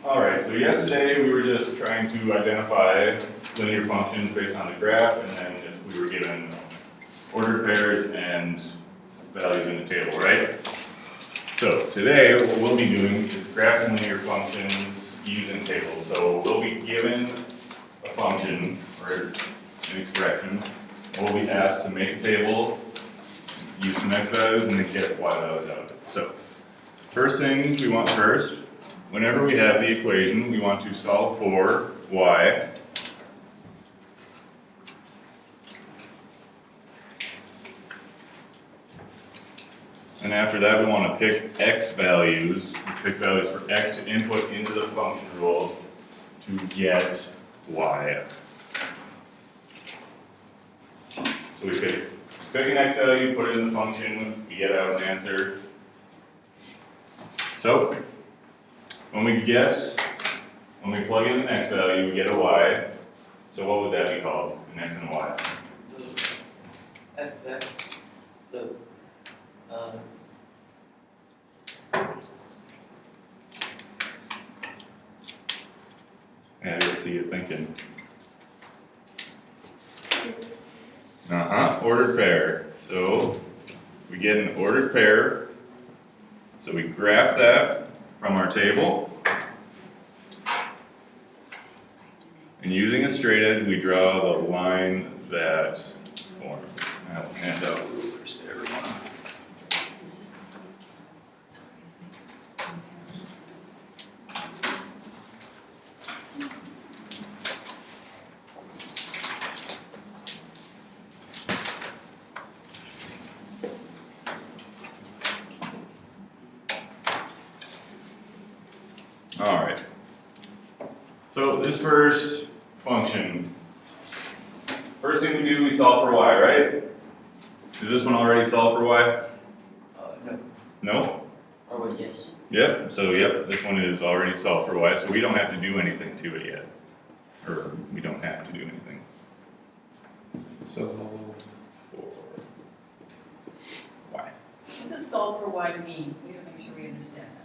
Alright, so yesterday we were just trying to identify linear functions based on the graph, and then if we were given ordered pairs and values in the table, right? So today what we'll be doing is graphing linear functions using tables. So we'll be given a function or an expression, and we'll be asked to make a table, use some x values, and then get y values out of it. So first things we want first, whenever we have the equation, we want to solve for y. And after that, we want to pick x values, pick values for x to input into the function rule to get y. So we pick an x value, put it in the function, we get out an answer. So when we plug in an x value, we get a y. So what would that be called, an x and a y? fx, the Yeah, I see you thinking. Ordered pair. So we get an ordered pair. So we graph that from our table. And using a straight edge, we draw the line that forms. I will hand out rulers to everyone. All right. So this first function, first thing we do, we solve for y, right? Is this one already solved for y? no. No? Or what, yes. Yep, so yep, this one is already solved for y, so we don't have to do anything to it yet. Or we don't have to do anything. So for y. What does solve for y mean? We gotta make sure we understand that.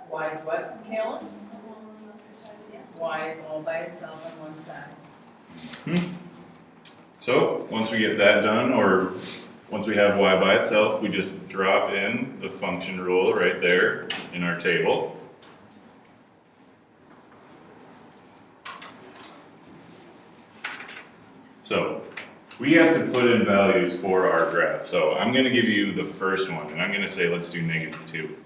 Y is what, Michaela? Y is all by itself on one side. So once we get that done, or once we have y by itself, we just drop in the function rule right there in our table. So we have to put in values for our graph. So I'm going to give you the first one, and I'm going to say let's do -2.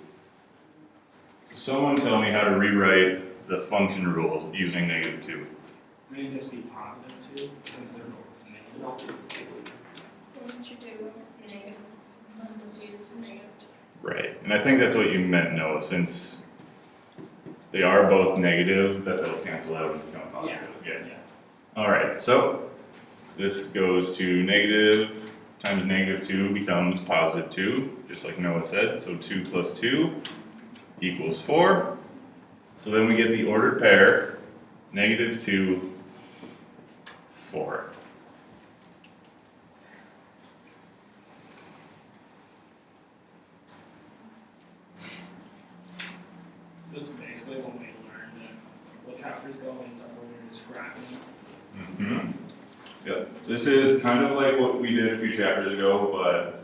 Someone tell me how to rewrite the function rule using -2. May it just be +2 since they're both negative. Wouldn't you do negative parentheses negative? Right, and I think that's what you meant, Noah, since they are both negative, that they'll cancel out and become positive. Yeah. All right, so this goes to negative times -2 becomes +2, just like Noah said. So 2 plus 2 equals 4. So then we get the ordered pair, -2, 4. So this is basically when we learned that what chapters go and stuff when you're describing. Yep, this is kind of like what we did a few chapters ago, but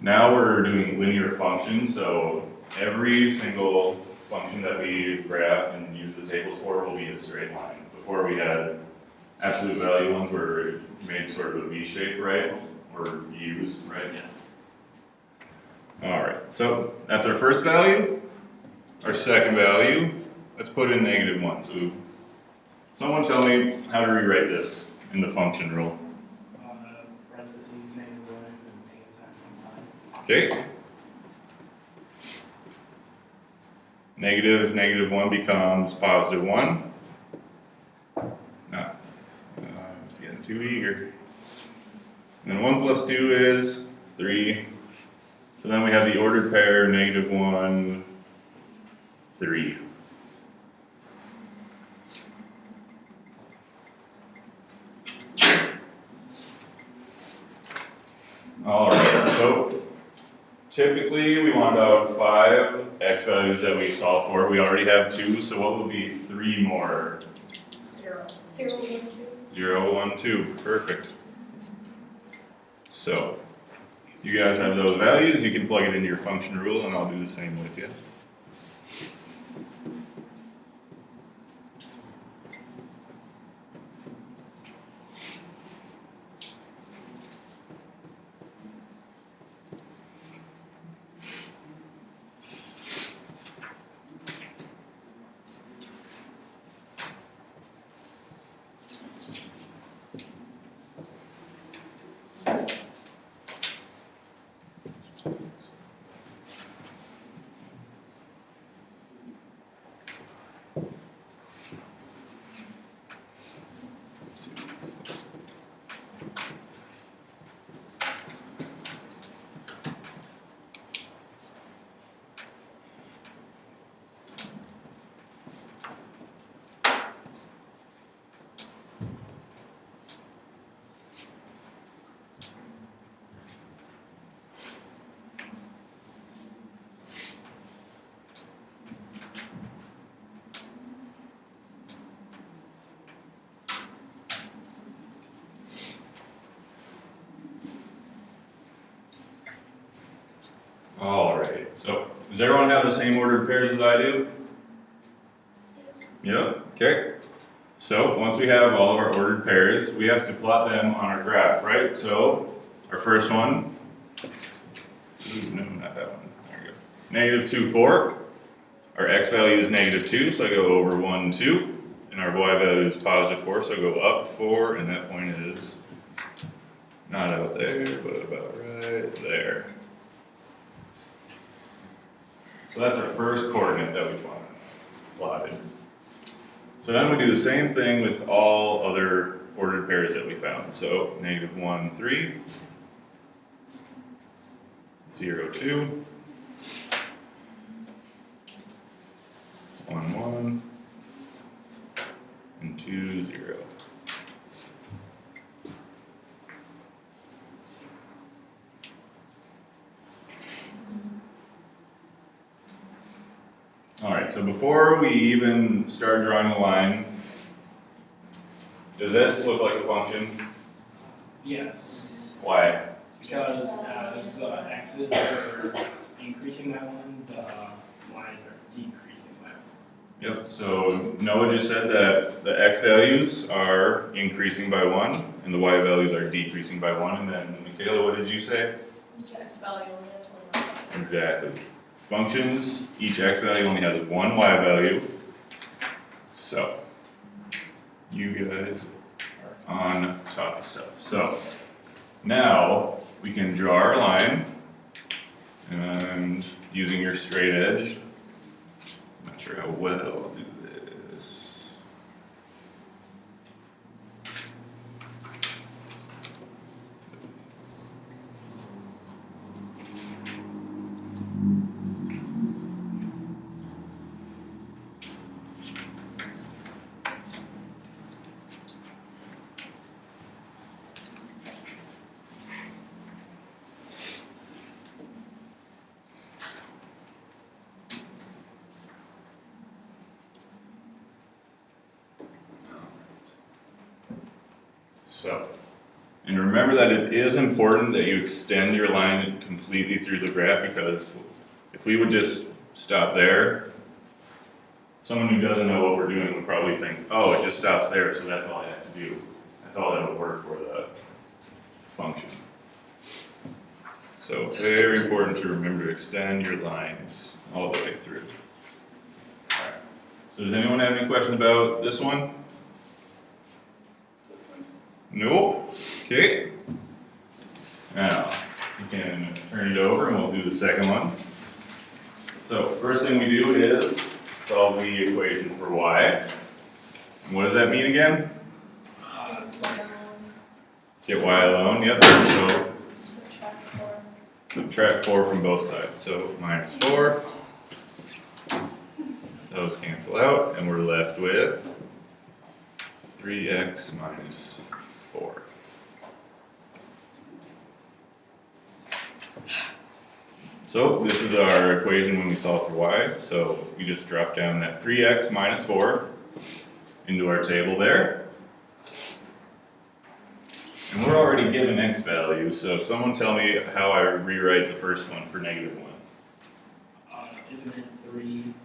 now we're doing linear functions, so every single function that we graph and use the tables for will be a straight line. Before we had absolute value ones where it made sort of a V shape, right? Or U's, right? All right, so that's our first value. Our second value, let's put in -1. So someone tell me how to rewrite this in the function rule. Parentheses -1 and negative times one side. Okay. -1 becomes +1. No, it's getting too eager. And then 1 plus 2 is 3. So then we have the ordered pair, -1, 3. All right, so typically, we want about 5 x values that we solve for. We already have 2, so what would be 3 more? 0, 1, 2. 0, 1, 2, perfect. So, you guys have those values, you can plug it into your function rule, and I'll do the same with you. Alright, so does everyone have the same ordered pairs as I do? Yep, okay. So once we have all of our ordered pairs, we have to plot them on our graph, right? So our first one, no, not that one, there we go. -2, 4. Our x value is -2, so I go over 1, 2. And our y value is +4, so I go up 4, and that point is not out there, but about right there. So that's our first coordinate that we plotted. So then we do the same thing with all other ordered pairs that we found. So -1, 3, 0, 2, 1, 1, and 2, 0. Alright, so before we even start drawing the line, does this look like a function? Yes, Why? because as the x's are increasing by 1, the y's are decreasing by 1. Yep, so Noah just said that the x values are increasing by 1 and the y values are decreasing by 1, and then Michaela, what did you say? Each x value only has 1 value. Exactly. Functions, each x value only has 1 y value. So, you guys are on top of stuff. So, now we can draw our line, and using your straight edge, I'm not sure how well I'll do this. So, and remember that it is important that you extend your line completely through the graph, because if we would just stop there, someone who doesn't know what we're doing would probably think, oh, it just stops there, so that's all I have to do. That's all that would work for the function. So, very important to remember to extend your lines all the way through. Alright, so does anyone have any questions about this one? Nope. Okay. Now, you can turn it over and we'll do the second one. So, first thing we do is solve the equation for y. What does that mean again? Get y alone, yep. So, subtract 4 from both sides. So, -4. Those cancel out, and we're left with 3x minus 4. So this is our equation when we solve for y. So we just drop down that 3x minus 4 into our table there. And we're already given x values, so someone tell me how I rewrite the first one for -1. Isn't it 3?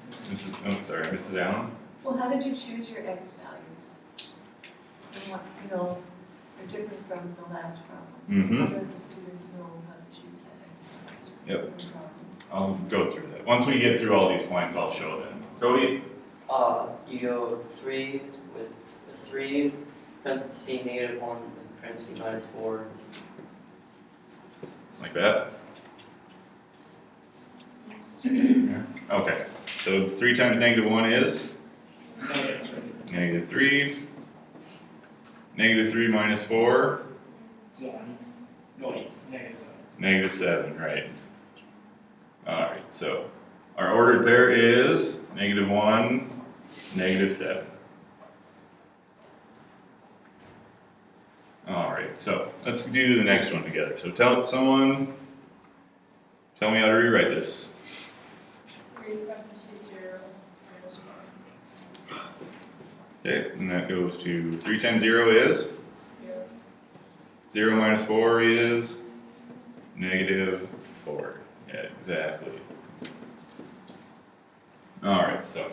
Sorry, Mrs. Allen? Well, how did you choose your x values? And what, they're different from the last problem. Mm-hmm. How do the students know how to choose that x value? Yep. I'll go through that. Once we get through all these points, I'll show them. Cody? You go 3 with the 3, parentheses -1, and parentheses -4. Like that? Okay, so 3 times -1 is? -3. -3 minus 4? 1. No, it's -7. -7, right. Alright, so our ordered pair is -1, -7. Alright, so let's do the next one together. So tell me how to rewrite this. 3 parentheses 0 minus 1. Okay, and that goes to 3 times 0 is? 0. 0 minus 4 is? -4. Yeah, exactly. Alright, so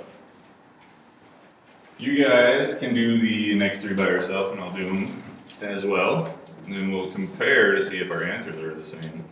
you guys can do the next 3 by yourself, and I'll do them as well. And then we'll compare to see if our answers are the same.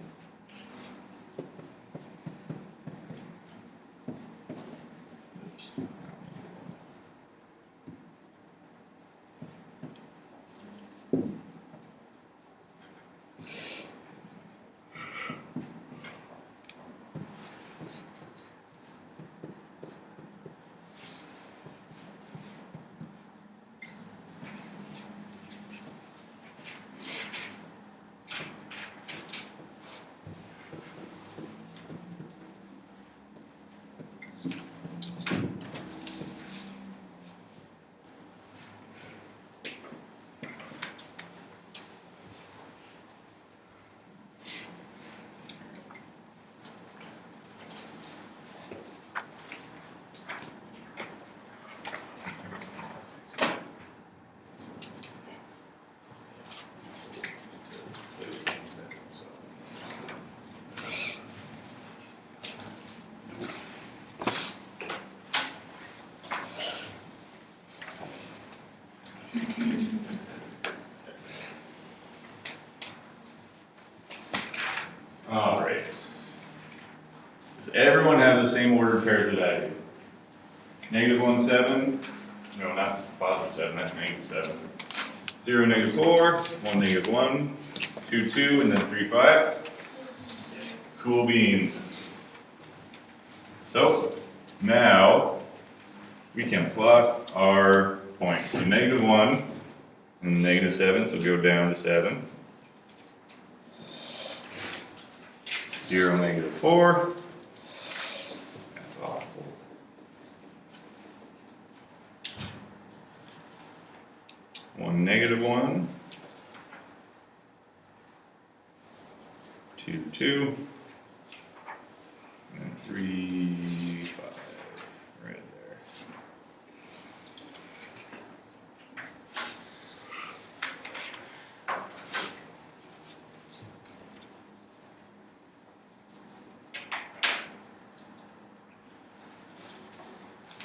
Alright. Does everyone have the same ordered pairs that I do? -1, 7. No, not +7, that's -7. 0, -4, 1, -1, 2, 2, and then 3, 5. Cool beans. So, now we can plot our points. So -1 and -7, so go down to 7. 0, -4. That's awful. 1, -1. 2, 2. And 3, 5. Right there.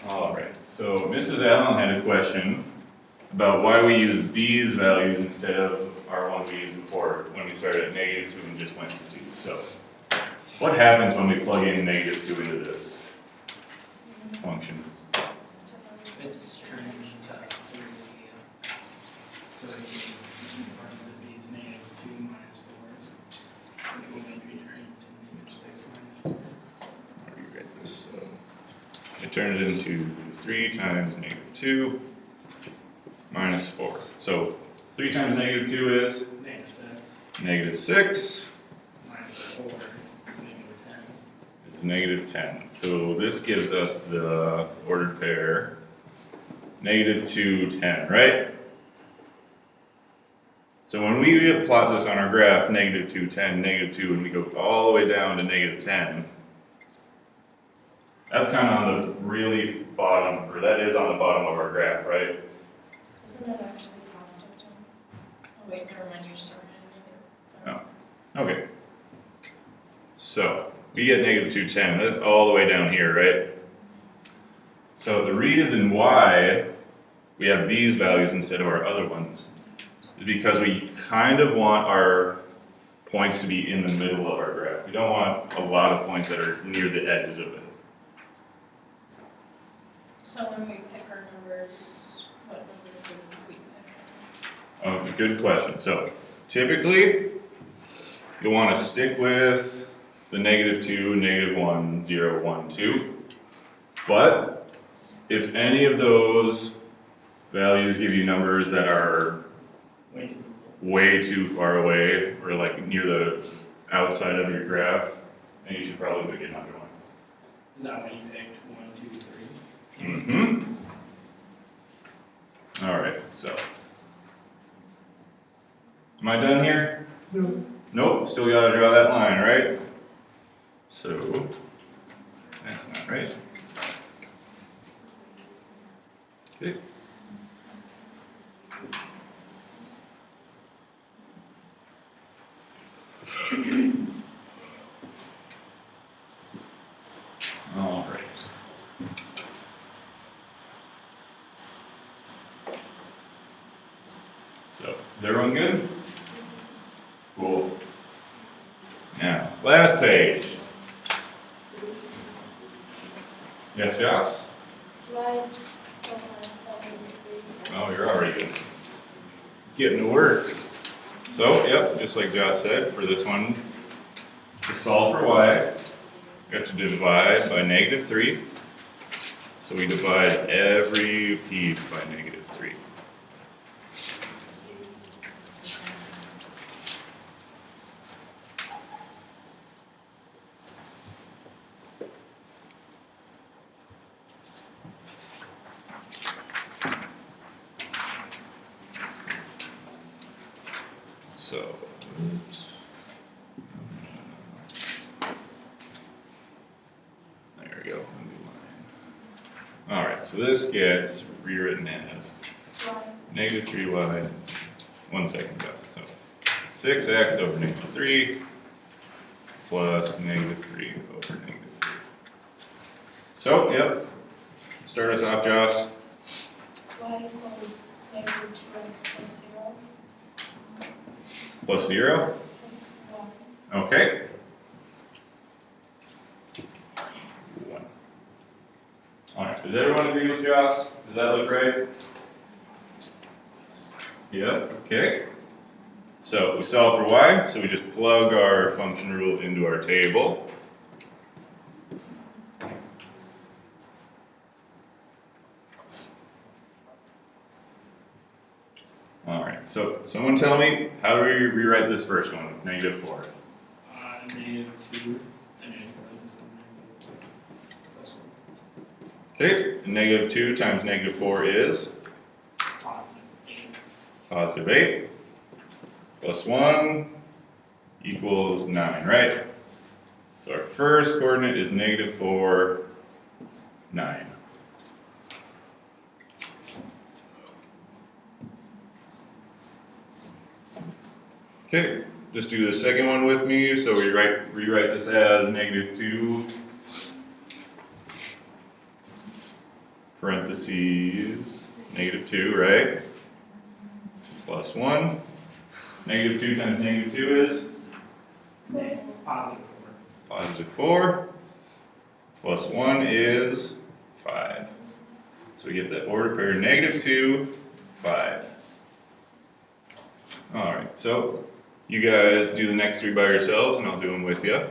All right, so Mrs. Allen had a question about why we use these values instead of our one we used before when we started at -2 and just went to 2. So what happens when we plug in -2 into this function? It's strange to 3 parentheses -2 minus 4, which will then be turned into -6 minus 4. I'll rewrite this. So it turns into 3 times -2 minus 4. So 3 times -2 is -6 -6. minus 4 is -10. It's -10. So this gives us the ordered pair -2, 10, right? So when we plot this on our graph, -2, 10, -2, and we go all the way down to -10, that's kind of on the really bottom, or that is on the bottom of our graph, right? Isn't that actually positive, Tom? Oh wait, never mind, you just started at negative. Sorry. Okay. So we get -2, 10, that's all the way down here, right? So the reason why we have these values instead of our other ones is because we kind of want our points to be in the middle of our graph. We don't want a lot of points that are near the edges of it. So when we pick our numbers, what numbers would we pick? Oh, good question. So typically, you'll want to stick with the -2, -1, 0, 1, 2. But if any of those values give you numbers that are Way too way too far away or like near the outside of your graph, then you should probably pick another one. Is that when you picked 1, 2, 3? Mm-hmm. All right, so. Am I done here? No. Nope, still gotta draw that line, right? So, that's not right. Okay. All right. So, is everyone good? Cool. Now, last page. Yes, Joss? Do I also have to Oh, you're already getting to work. So, yep, just like Josh said, for this one, to solve for y, we have to divide by -3. So we divide every piece by -3. So, oops. There we go. All right, so this gets rewritten as -3y. 1 second, guys. So 6x over -3 plus -3 over -3. So, yep. Start us off, Josh. Y equals -2x plus 0 Plus 0. plus 1. Okay. 1. All right. Does everyone agree with Josh? Does that look right? Yep. Okay. So we solve for y, so we just plug our function rule into our table. All right. So someone tell me, how do we rewrite this first one? -4. -2 and -4 plus 1. Okay. -2 times -4 is Positive 8. +8 plus 1 equals 9, right? So our first coordinate is -4, 9. Okay, just do the second one with me. So we rewrite this as -2 parentheses -2, right? Plus 1. -2 times -2 is Positive 4. +4. Plus 1 is 5. So we get the order pair -2, 5. All right, so you guys do the next 3 by yourselves, and I'll do them with you.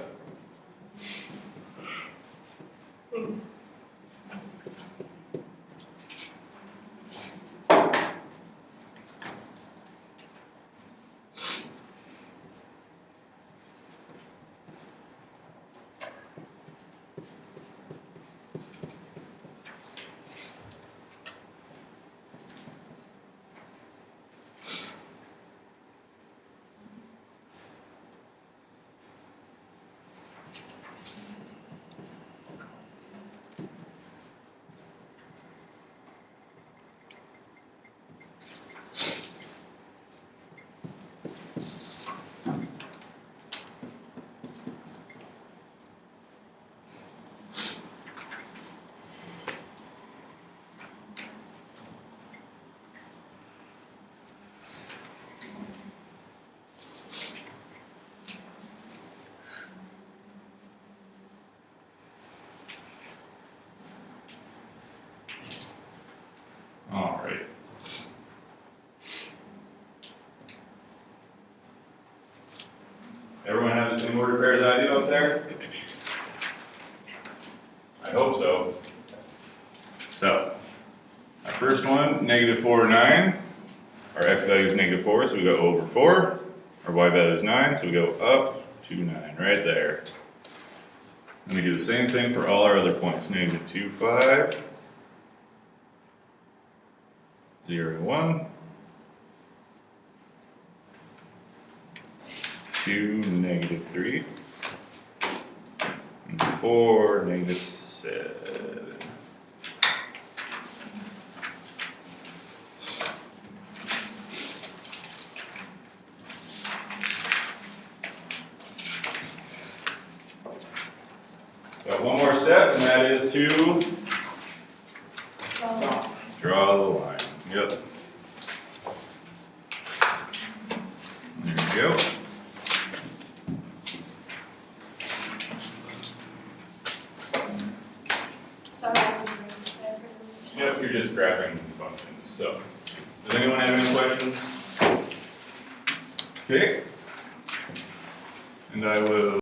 order pairs I do up there? I hope so. So, our first one, -4, 9. Our x value is -4, so we go over 4. Our y value is 9, so we go up to 9, right there. And we do the same thing for all our other points. -2, 5. 0, 1. 2, -3. And 4, -7. Got one more step, and that is to draw the line. Yep. There you go. Yep, you're just graphing functions. So, does anyone have any questions? Okay. And I will